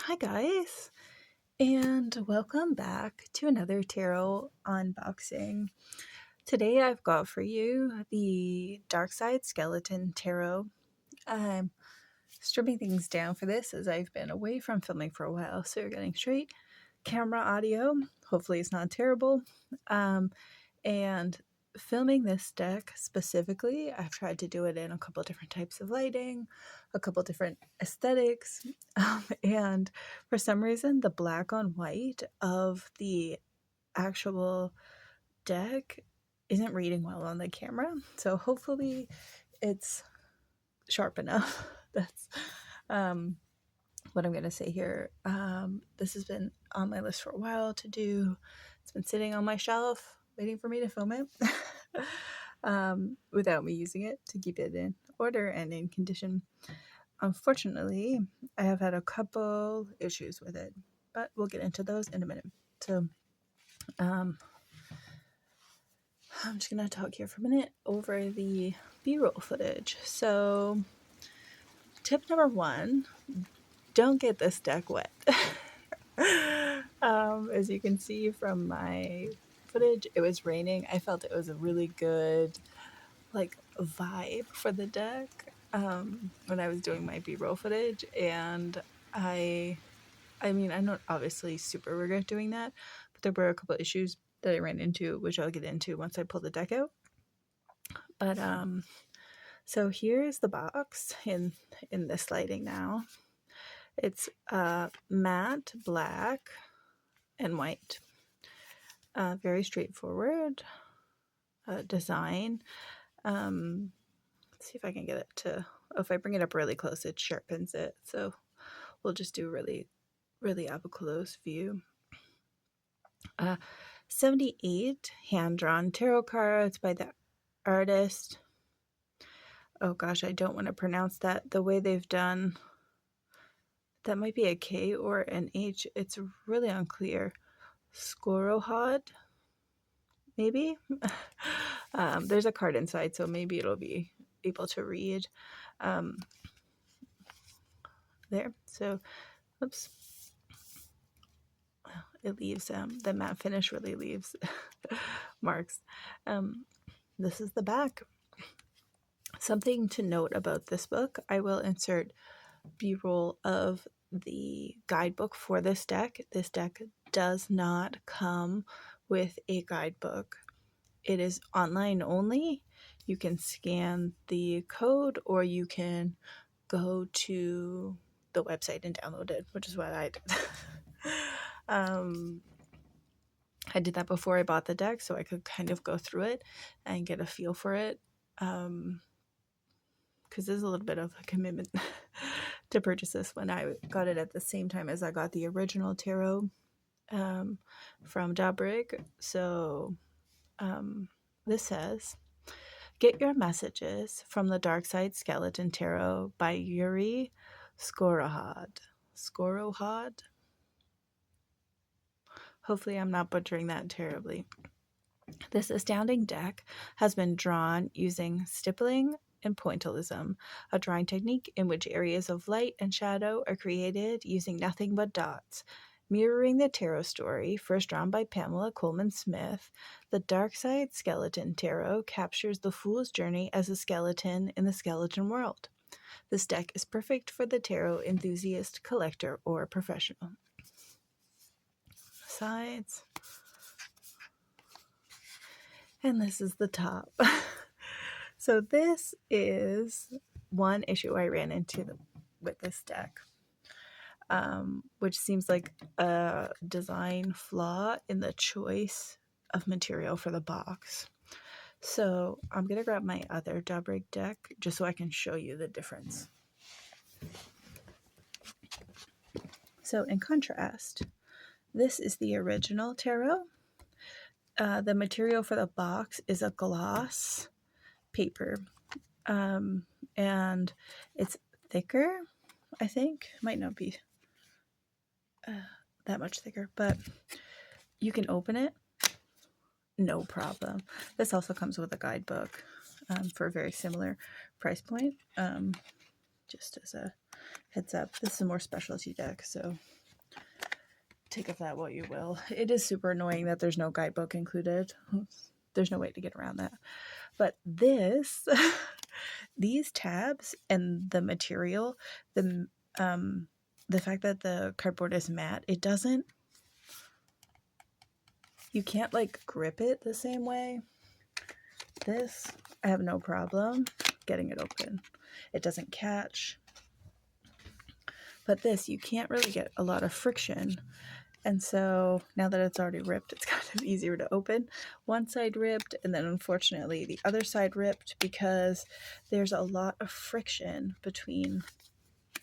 Hi guys, and welcome back to another tarot unboxing. Today I've got for you the Darkside Skeleton Tarot. I'm stripping things down for this as I've been away from filming for a while, so you're getting straight camera audio. Hopefully it's not terrible. And filming this deck specifically, I've tried to do it in a couple different types of lighting, a couple different aesthetics, and for some reason the black on white of the actual deck isn't reading well on the camera, so hopefully it's sharp enough. That's what I'm gonna say here. This has been on my list for a while to do. It's been sitting on my shelf waiting for me to film it without me using it to keep it in order and in condition. Unfortunately, I have had a couple issues with it, but we'll get into those in a minute. So I'm just gonna talk here for a minute over the B-roll footage. So tip number one, don't get this deck wet. As you can see from my footage, it was raining. I felt it was a really good vibe for the deck when I was doing my B-roll footage, and I mean, I don't obviously super regret doing that, but there were a couple issues that I ran into, which I'll get into once I pull the deck out. But so here's the box in this lighting now. It's matte black and white. Very straightforward design. Let's see if I can get it to, if I bring it up really close, it sharpens it. So we'll just do really up close view. 78 hand-drawn tarot cards by the artist. Oh gosh, I don't want to pronounce that the way they've done. That might be a K or an H. It's really unclear. Skorohod, maybe? There's a card inside, so maybe it'll be able to read. There. So, oops. It leaves, the matte finish really leaves marks. This is the back. Something to note about this book, I will insert B-roll of the guidebook for this deck. This deck does not come with a guidebook. It is online only. You can scan the code or you can go to the website and download it, which is what I did. I did that before I bought the deck so I could kind of go through it and get a feel for it, because there's a little bit of a commitment to purchase this when I got it at the same time as I got the original tarot from Dabrick. So this says, get your messages from the Darkside Skeleton Tarot by Yuri Skorohod. Skorohod? Hopefully I'm not butchering that terribly. This astounding deck has been drawn using stippling and pointillism, a drawing technique in which areas of light and shadow are created using nothing but dots. Mirroring the tarot story, first drawn by Pamela Coleman Smith, the Darkside Skeleton Tarot captures the fool's journey as a skeleton in the skeleton world. This deck is perfect for the tarot enthusiast, collector, or professional. Sides. And this is the top. So this is one issue I ran into with this deck, which seems like a design flaw in the choice of material for the box. So I'm going to grab my other Dabrick deck just so I can show you the difference. So in contrast, this is the original tarot. The material for the box is a gloss paper, and it's thicker, I think. Might not be that much thicker, but you can open it, no problem. This also comes with a guidebook for a very similar price point. Just as a heads up, this is a more specialty deck, so take of that what you will. It is super annoying that there's no guidebook included. There's no way to get around that. But this, these tabs and the material, the fact that the cardboard is matte, it doesn't, you can't like grip it the same way. This, I have no problem getting it open. It doesn't catch. But this, you can't really get a lot of friction. And so now that it's already ripped, it's kind of easier to open. One side ripped, and then unfortunately the other side ripped because there's a lot of friction between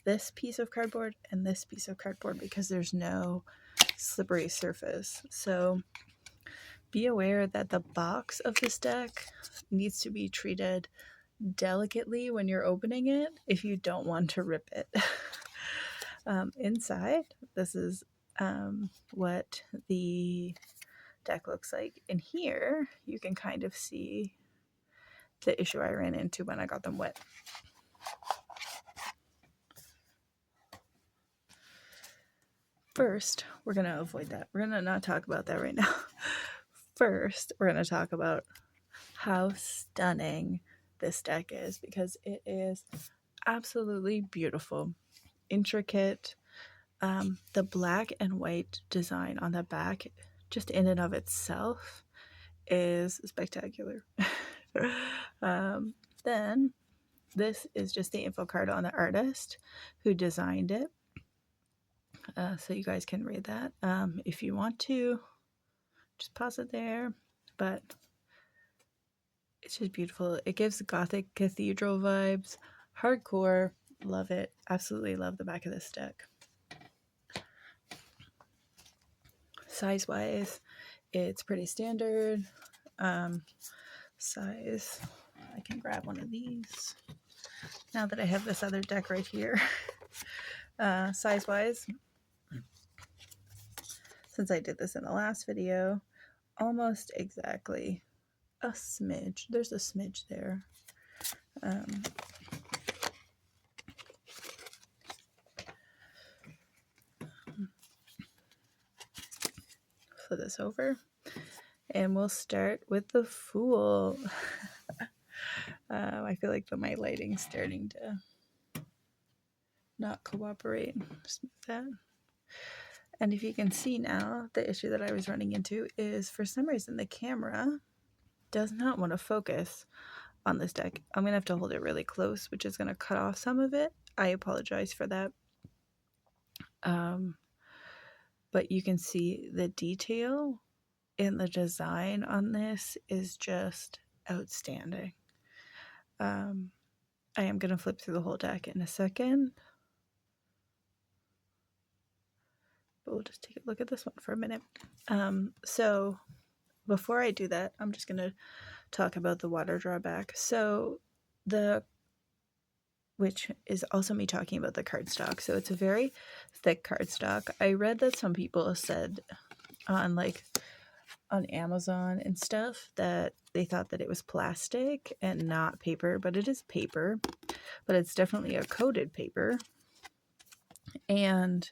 this piece of cardboard and this piece of cardboard because there's no slippery surface. So be aware that the box of this deck needs to be treated delicately when you're opening it if you don't want to rip it. Inside, this is what the deck looks like. In here, you can kind of see the issue I ran into when I got them wet. First, we're going to avoid that. We're going to not talk about that right now. First, we're going to talk about how stunning this deck is because it is absolutely beautiful, intricate. The black and white design on the back, just in and of itself, is spectacular. Then this is just the info card on the artist who designed it. So you guys can read that. If you want to, just pause it there. But it's just beautiful. It gives Gothic cathedral vibes. Hardcore. Love it. Absolutely love the back of this deck. Size-wise, it's pretty standard. Size, I can grab one of these now that I have this other deck right here. Size-wise, since I did this in the last video, almost exactly a smidge. There's a smidge there. Flip this over and we'll start with the Fool. I feel like my lighting's starting to not cooperate. Just move that. And if you can see now, the issue that I was running into is for some reason the camera does not want to focus on this deck. I'm going to have to hold it really close, which is going to cut off some of it. I apologize for that. But you can see the detail in the design on this is just outstanding. I am going to flip through the whole deck in a second. But we'll just take a look at this one for a minute. So before I do that, I'm just going to talk about the water drawback. So which is also me talking about the cardstock. So it's a very thick cardstock. I read that some people said on Amazon and stuff that they thought that it was plastic and not paper, but it is paper, but it's definitely a coated paper. And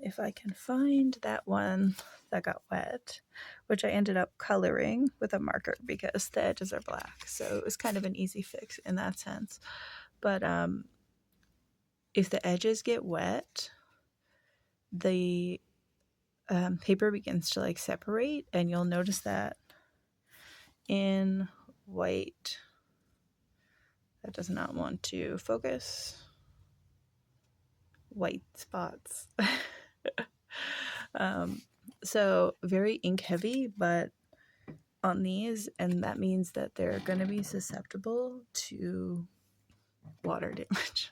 if I can find that one that got wet, which I ended up coloring with a marker because the edges are black. So it was kind of an easy fix in that sense. But if the edges get wet, the paper begins to separate, and you'll notice that in white. That does not want to focus. White spots. So very ink heavy, but on these, and that means that they're going to be susceptible to water damage.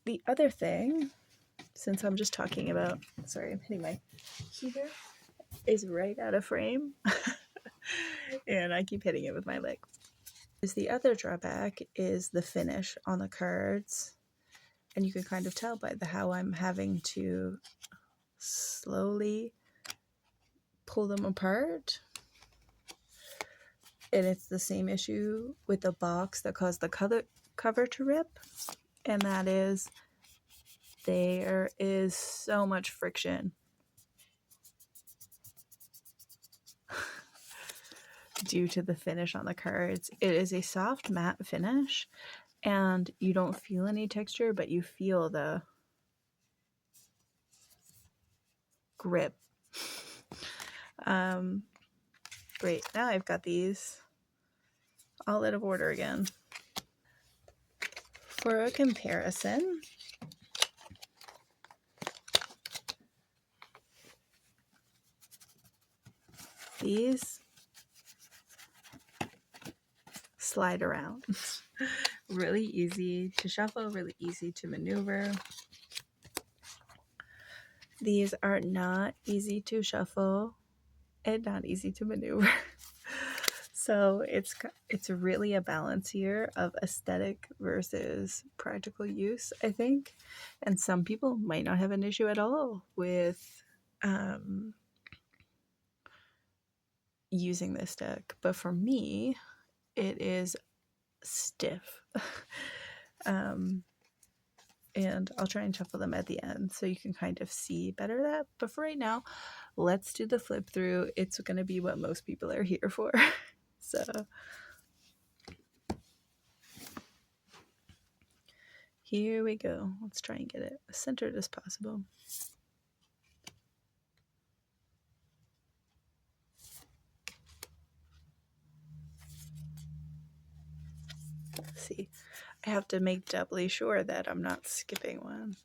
The other thing, since I'm just talking about, sorry, I'm hitting my heater, is right out of frame, and I keep hitting it with my leg. The other drawback is the finish on the cards, and you can kind of tell by how I'm having to slowly pull them apart. And it's the same issue with the box that caused the cover to rip, and that is there is so much friction due to the finish on the cards. It is a soft matte finish, and you don't feel any texture, but you feel the grip. Great. Now I've got these all out of order again. For a comparison, these slide around. Really easy to shuffle, really easy to maneuver. These are not easy to shuffle and not easy to maneuver. So it's really a balance here of aesthetic versus practical use, I think. And some people might not have an issue at all with using this deck, but for me, it is stiff. And I'll try and shuffle them at the end so you can kind of see better that. But for right now, let's do the flip through. It's going to be what most people are here for. So here we go. Let's try and get it as centered as possible. Let's see. I have to make doubly sure that I'm not skipping one.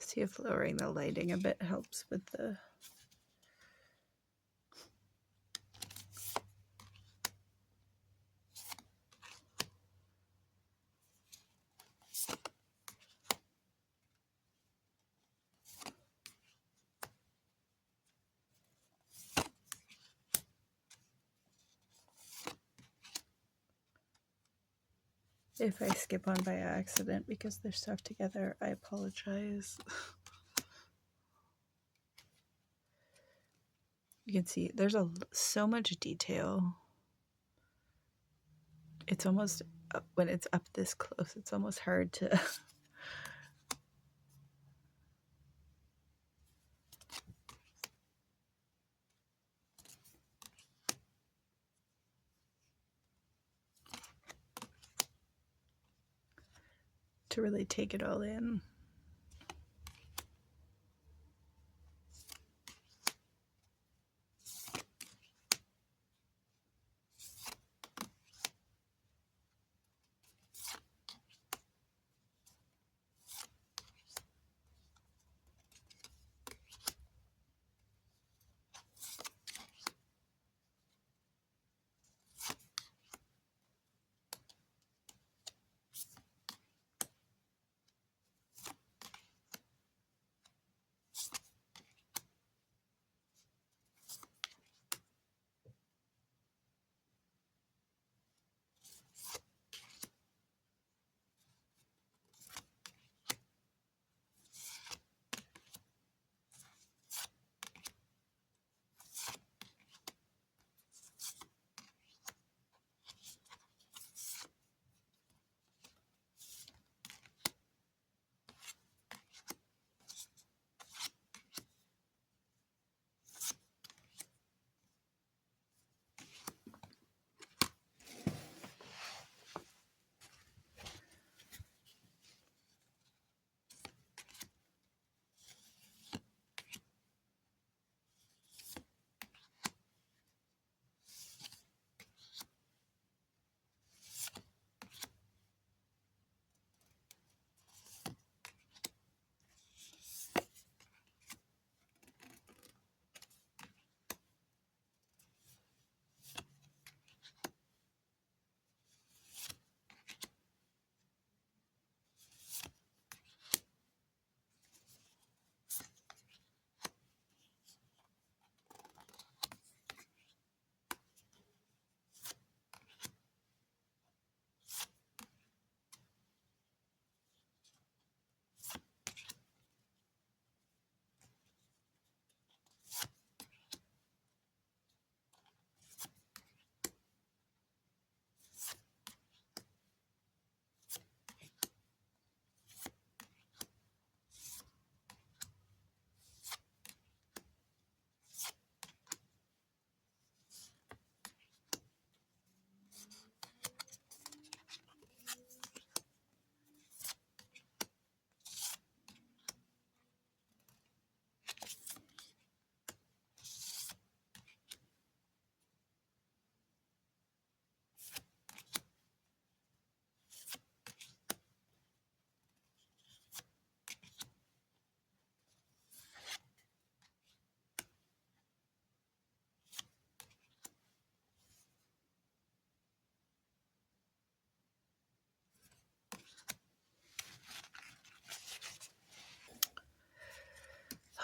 See if lowering the lighting a bit helps with the if I skip one by accident because they're stuck together, I apologize. You can see there's so much detail. It's almost, when it's up this close, it's almost hard to to really take it all in.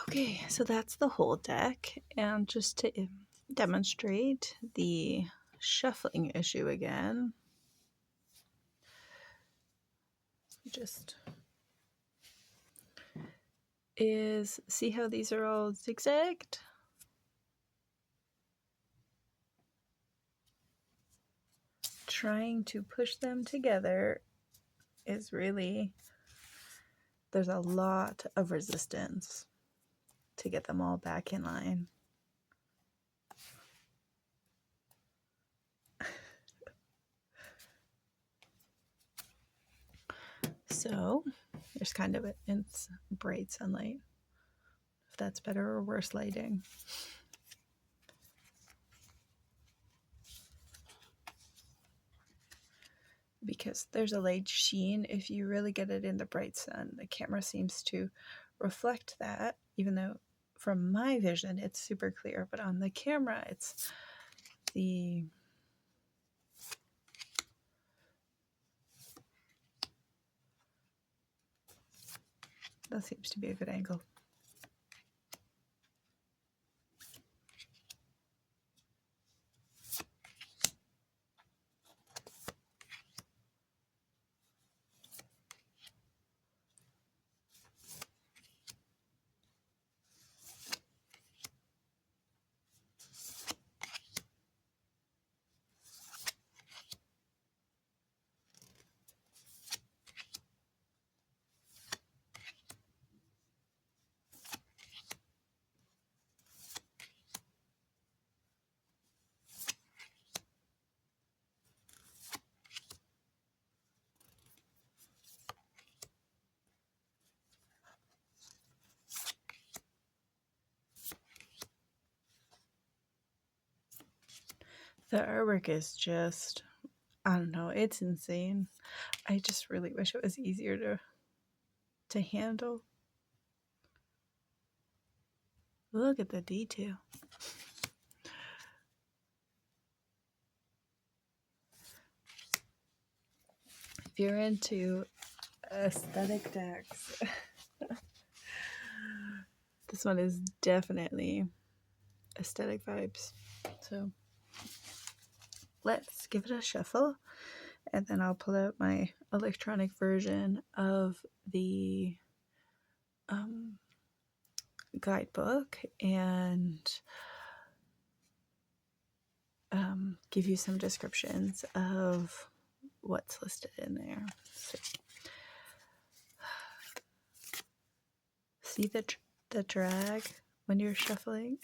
Okay, so that's the whole deck, and just to demonstrate the shuffling issue again, just see how these are all zigzagged? Trying to push them together is really, there's a lot of resistance to get them all back in line. So there's kind of in bright sunlight, if that's better or worse lighting. Because there's a light sheen if you really get it in the bright sun. The camera seems to reflect that, even though from my vision it's super clear, but on the camera it's that seems to be a good angle. The artwork is just, I don't know, it's insane. I just really wish it was easier to handle. Look at the detail. If you're into aesthetic decks, this one is definitely aesthetic vibes. So let's give it a shuffle, and then I'll pull out my electronic version of the guidebook and give you some descriptions of what's listed in there. So, see the drag when you're shuffling?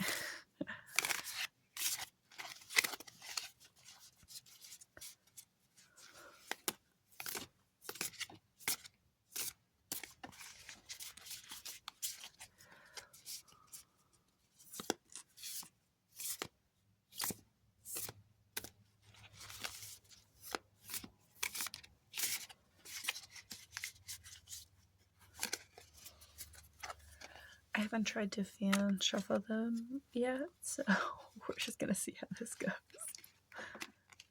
I haven't tried to fan shuffle them yet, so we're just gonna see how this goes.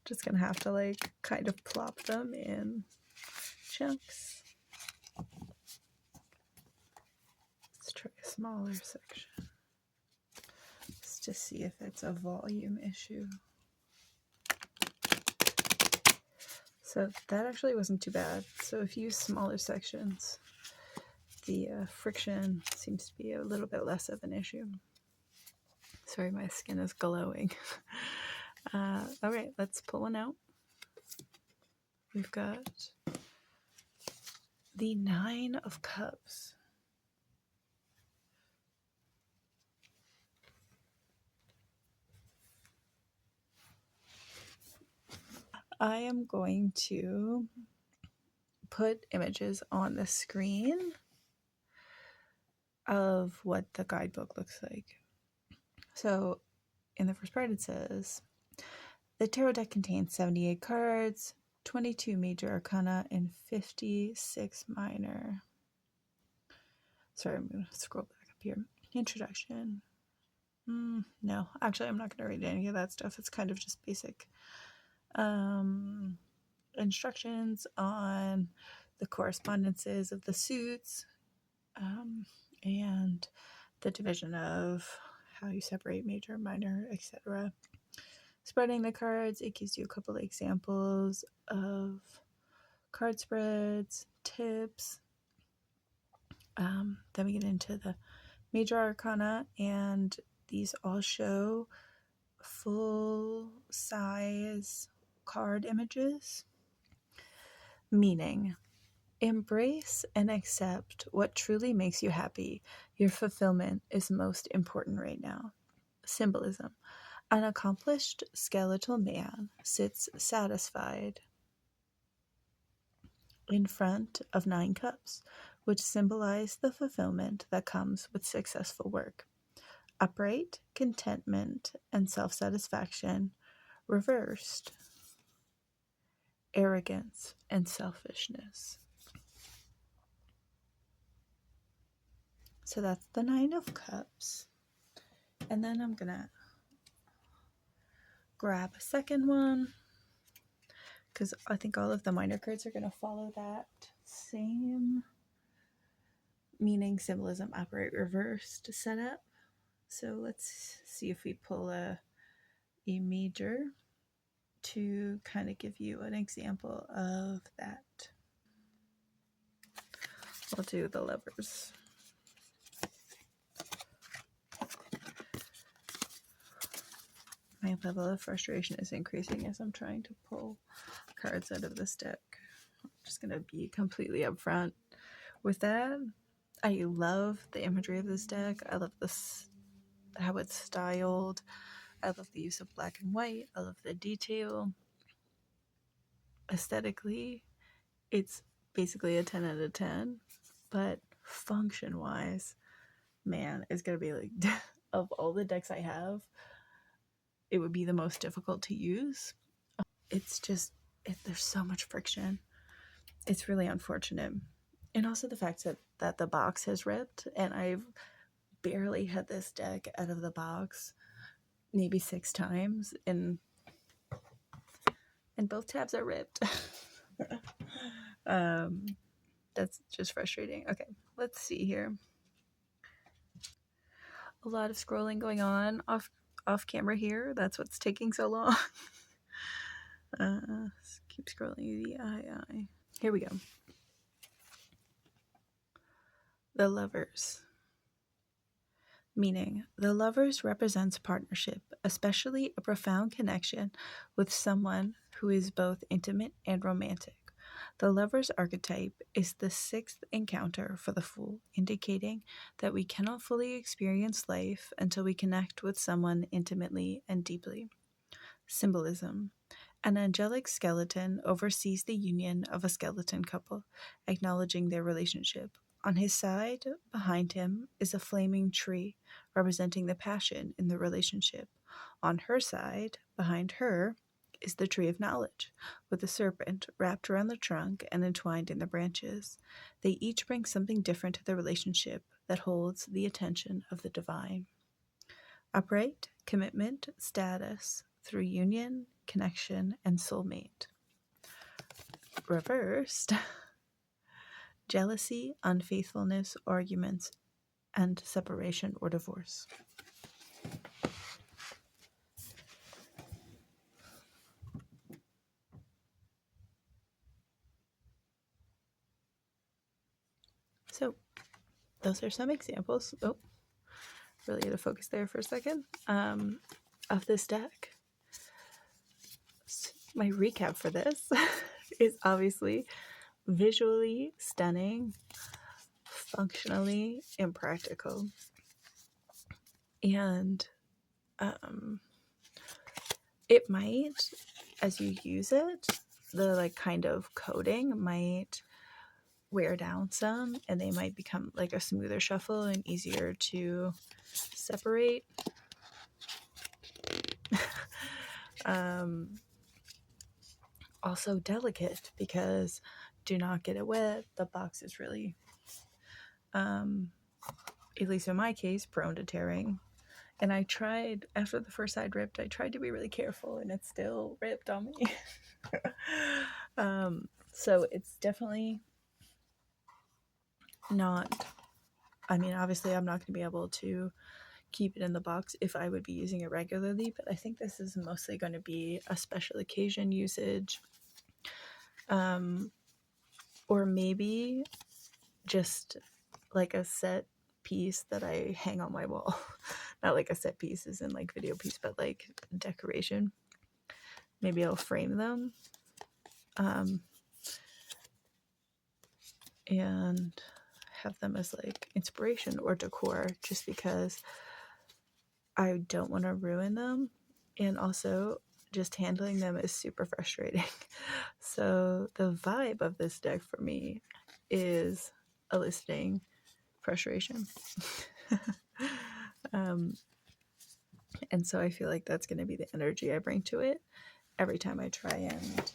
Just gonna have to like kind of plop them in chunks. Let's try a smaller section just to see if it's a volume issue. So that actually wasn't too bad. So if you use smaller sections, the friction seems to be a little bit less of an issue. Sorry, my skin is glowing. All right, let's pull one out. We've got the 9 of Cups. I am going to put images on the screen of what the guidebook looks like. So in the first part it says, the tarot deck contains 78 cards, 22 major arcana, and 56 minor. Sorry, I'm going to scroll back up here. Introduction. No, actually I'm not going to read any of that stuff. It's kind of just basic instructions on the correspondences of the suits, and the division of how you separate major, minor, etc. Spreading the cards, it gives you a couple of examples of card spreads, tips. Then we get into the major arcana, and these all show full size card images. Meaning, embrace and accept what truly makes you happy. Your fulfillment is most important right now. Symbolism. An accomplished skeletal man sits satisfied in front of 9 cups, which symbolize the fulfillment that comes with successful work. Upright, contentment, and self-satisfaction. Reversed, arrogance and selfishness. So that's the 9 of Cups. And then I'm gonna grab a second one, because I think all of the minor cards are gonna follow that same meaning, symbolism, upright, reversed setup. So let's see if we pull a major to kind of give you an example of that. I'll do the Lovers. My level of frustration is increasing as I'm trying to pull cards out of this deck. I'm just going to be completely upfront with that. I love the imagery of this deck. I love this, how it's styled. I love the use of black and white. I love the detail. Aesthetically, it's basically a 10 out of 10. But function-wise, man, it's going to be like, of all the decks I have, it would be the most difficult to use. It's just, there's so much friction. It's really unfortunate. And also the fact that the box has ripped, and I've barely had this deck out of the box maybe 6 times, and both tabs are ripped. That's just frustrating. Okay, let's see here. A lot of scrolling going on off camera here. That's what's taking so long. Keep scrolling the eye. Here we go. The Lovers. Meaning, the Lovers represents partnership, especially a profound connection with someone who is both intimate and romantic. The Lover's archetype is the 6th encounter for the Fool, indicating that we cannot fully experience life until we connect with someone intimately and deeply. Symbolism. An angelic skeleton oversees the union of a skeleton couple, acknowledging their relationship. On his side, behind him, is a flaming tree, representing the passion in the relationship. On her side, behind her, is the tree of knowledge, with a serpent wrapped around the trunk and entwined in the branches. They each bring something different to the relationship that holds the attention of the divine. Upright, commitment, status, through union, connection, and soulmate. Reversed, jealousy, unfaithfulness, arguments, and separation or divorce. So, those are some examples. Oh, really had to focus there for a second. Of this deck. My recap for this is obviously visually stunning, functionally impractical, and it might, as you use it, the like kind of coating might wear down some, and they might become like a smoother shuffle and easier to separate. Also delicate, because do not get it wet. The box is really, at least in my case, prone to tearing. And I tried, after the first side ripped, I tried to be really careful, and it still ripped on me. So it's definitely not, I mean, obviously I'm not going to be able to keep it in the box if I would be using it regularly, but I think this is mostly going to be a special occasion usage. Or maybe just like a set piece that I hang on my wall. Not like a set piece as in like video piece, but like decoration. Maybe I'll frame them. And have them as like inspiration or decor, just because I don't want to ruin them. And also, just handling them is super frustrating. So the vibe of this deck for me is eliciting frustration. And so I feel like that's going to be the energy I bring to it every time I try and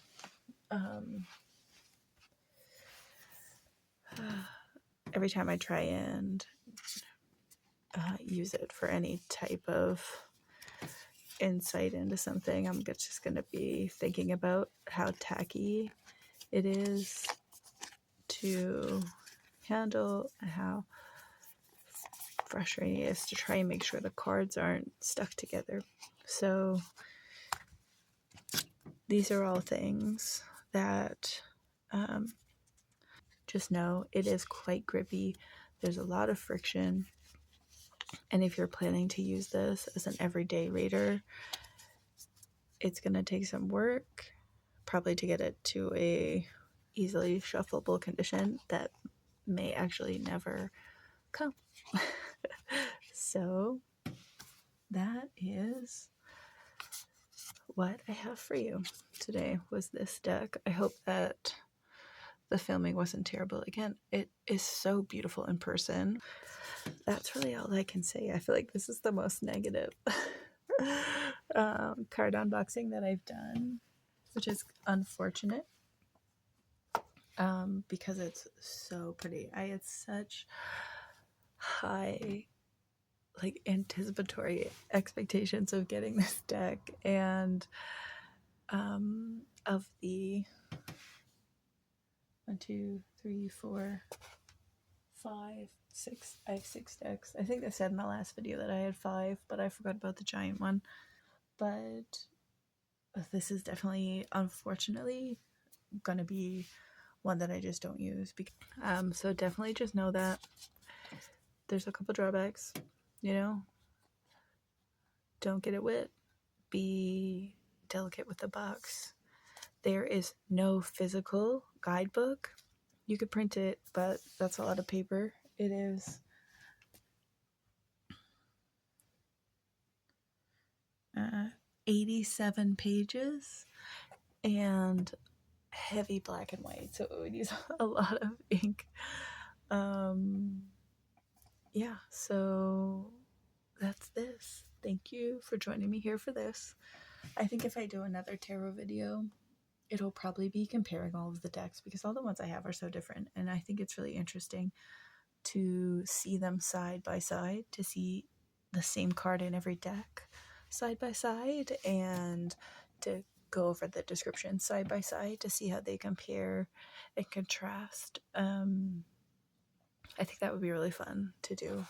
use it for any type of insight into something. I'm just going to be thinking about how tacky it is to handle and how frustrating it is to try and make sure the cards aren't stuck together. So these are all things that just know it is quite grippy. There's a lot of friction. And if you're planning to use this as an everyday reader, it's going to take some work, probably to get it to a easily shuffleable condition that may actually never come. So that is what I have for you today, was this deck. I hope that the filming wasn't terrible. Again, it is so beautiful in person. That's really all I can say. I feel like this is the most negative card unboxing that I've done, which is unfortunate, because it's so pretty. I had such high like anticipatory expectations of getting this deck, and of the 1, 2, 3, 4, 5, 6. I have 6 decks. I think I said in my last video that I had 5, but I forgot about the giant one. But this is definitely, unfortunately, gonna be one that I just don't use. So definitely just know that there's a couple drawbacks. You know, don't get it wet. Be delicate with the box. There is no physical guidebook. You could print it, but that's a lot of paper. It is 87 pages and heavy black and white, so it would use a lot of ink. Yeah, so that's this. Thank you for joining me here for this. I think if I do another tarot video, it'll probably be comparing all of the decks, because all the ones I have are so different, and I think it's really interesting to see them side by side, to see the same card in every deck side by side, and to go over the description side by side to see how they compare and contrast. I think that would be really fun to do,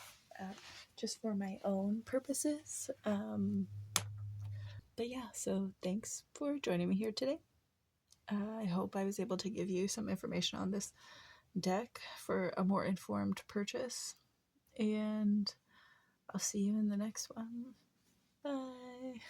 just for my own purposes. But yeah, so thanks for joining me here today. I hope I was able to give you some information on this deck for a more informed purchase, and I'll see you in the next one. Bye.